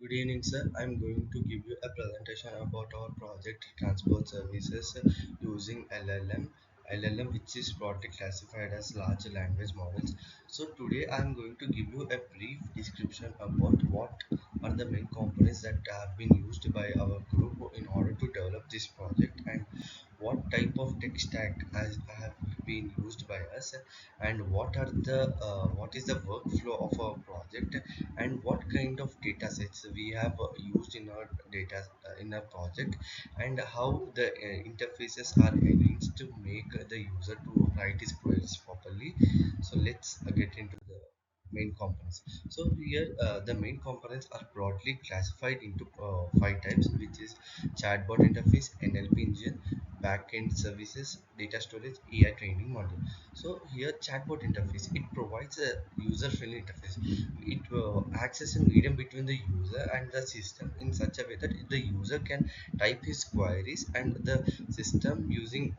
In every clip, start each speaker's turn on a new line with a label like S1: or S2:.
S1: Good evening, sir. I'm going to give you a presentation about our project transport services using LLM, which is broadly classified as large language models. So today I'm going to give you a brief description about what are the main components that have been used by our group in order to develop this project, and what type of tech stack has have been used by us, and what is the workflow of our project, and what kind of data sets we have used in our data in our project, and how the interfaces are arranged to make the user to write his queries properly. So let's get into the main components. So here the main components are broadly classified into five types, which is chatbot interface, NLP engine, backend services, data storage, AI training module. So here chatbot interface, it provides a user-friendly interface. It acts as a medium between the user and the system in such a way that the user can type his queries, and the system using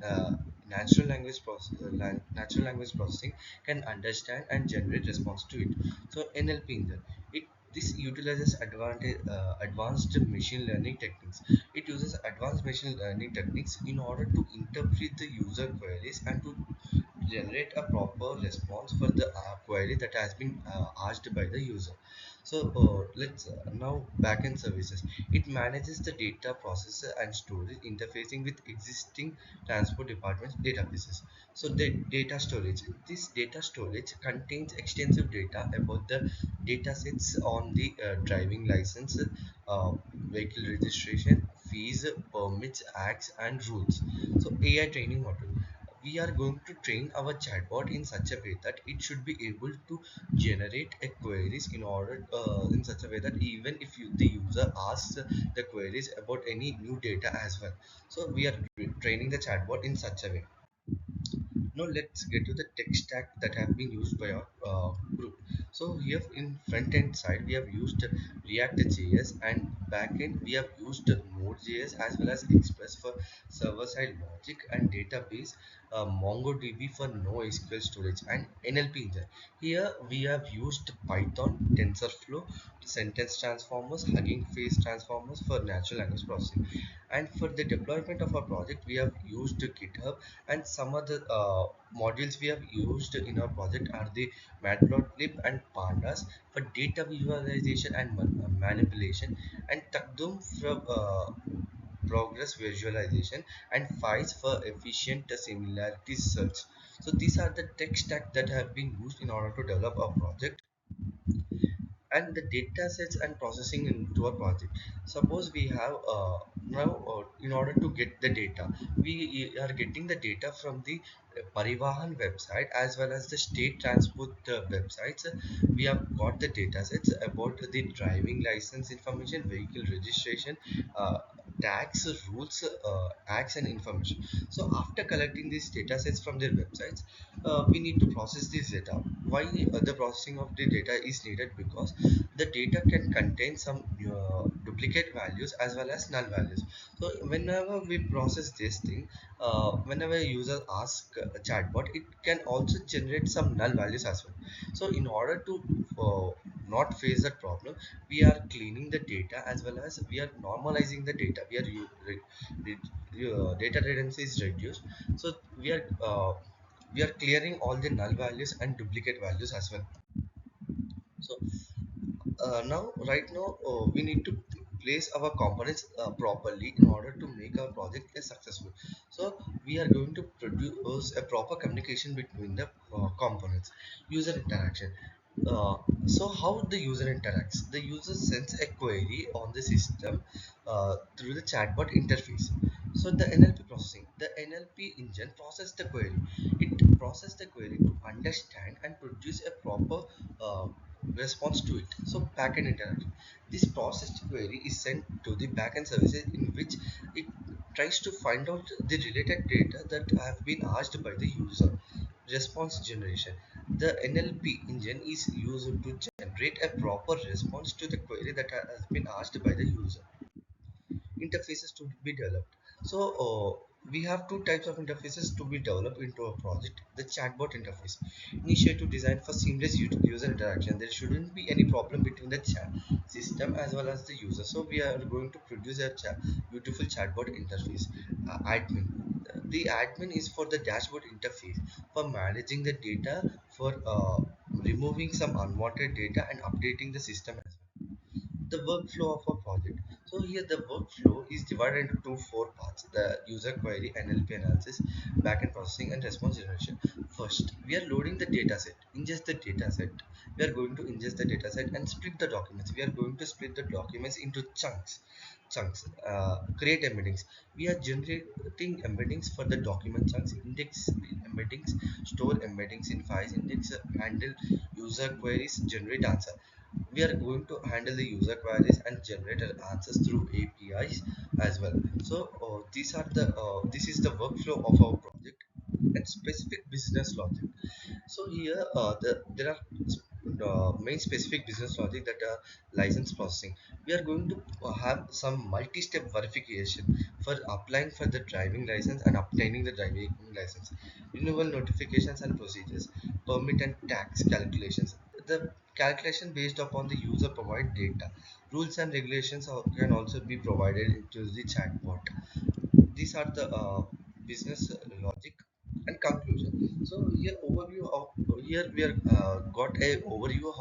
S1: natural language processing can understand and generate response to it. So NLP engine, it this utilizes advanced machine learning techniques. It uses advanced machine learning techniques in order to interpret the user queries and to generate a proper response for the query that has been asked by the user. So let's now backend services. It manages the data processor and storage interfacing with existing transport departments databases. So the data storage, this data storage contains extensive data about the data sets on the driving license, uh, vehicle registration, fees, permits, acts, and rules. So AI training model, we are going to train our chatbot in such a way that it should be able to generate a queries in order in such a way that even if the user asks the queries about any new data as well. So we are training the chatbot in such a way. Now let's get to the tech stack that have been used by our group. So here in front end side we have used React.js, and back end we have used Node.js as well as Express for server side logic and database, MongoDB for NoSQL storage, and NLP engine. Here we have used Python, TensorFlow, sentence transformers, Hugging Face transformers for natural language processing. And for the deployment of our project we have used GitHub, and some other modules we have used in our project are the Matplotlib and Pandas for data visualization and manipulation, and Takdum for progress visualization, and Files for efficient similarity search. So these are the tech stack that have been used in order to develop our project. And the data sets and processing into our project. Suppose we have now in order to get the data, we are getting the data from the Parivahan website as well as the state transport websites. We have got the data sets about the driving license information, vehicle registration, uh, tax rules, acts, and information. So after collecting these data sets from their websites, we need to process this data. Why the processing of the data is needed? Because the data can contain some duplicate values as well as null values. So whenever we process this thing, whenever a user asks a chatbot, it can also generate some null values as well. So in order to not face that problem, we are cleaning the data as well as we are normalizing the data. Data redundancy is reduced. So we are clearing all the null values and duplicate values as well. So now right now we need to place our components properly in order to make our project a successful. So we are going to produce a proper communication between the components. User interaction, uh, so how the user interacts, the user sends a query on the system through the chatbot interface. So the NLP processing, the NLP engine process the query. It process the query to understand and produce a proper uh, response to it. So backend interaction, this processed query is sent to the backend services in which it tries to find out the related data that have been asked by the user. Response generation, the NLP engine is used to generate a proper response to the query that has been asked by the user. Interfaces to be developed. So we have two types of interfaces to be developed into a project. The chatbot interface, initiated to design for seamless user interaction. There shouldn't be any problem between the chat system as well as the user. So we are going to produce a beautiful chatbot interface. Admin. The admin is for the dashboard interface for managing the data, for removing some unwanted data and updating the system as well. The workflow of a project. So here the workflow is divided into four parts: the user query, NLP analysis, backend processing, and response generation. First, we are loading the dataset. Ingest the dataset. We are going to ingest the dataset and split the documents. We are going to split the documents into chunks. Create embeddings. We are generating embeddings for the document chunks. Index embeddings, store embeddings in files. Index handle user queries, generate answer. We are going to handle the user queries and generate answers through APIs as well. So this is the workflow of our project and specific business logic. So here there are main specific business logic that are license processing. We are going to have some multi-step verification for applying for the driving license and obtaining the driving license, renewal notifications and procedures, permit and tax calculations. The calculation based upon the user provide data. Rules and regulations can also be provided into the chatbot. These are the business logic and conclusion. So here we are got a overview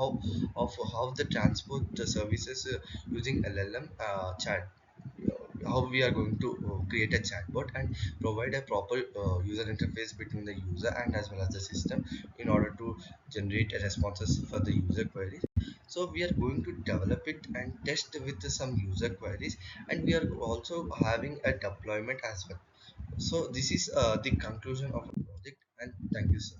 S1: of how the transport services using LLM chat, how we are going to create a chatbot and provide a proper user interface between the user and as well as the system in order to generate responses for the user queries. So we are going to develop it and test with some user queries, and we are also having a deployment as well. So this is the conclusion of a project, and thank you, sir.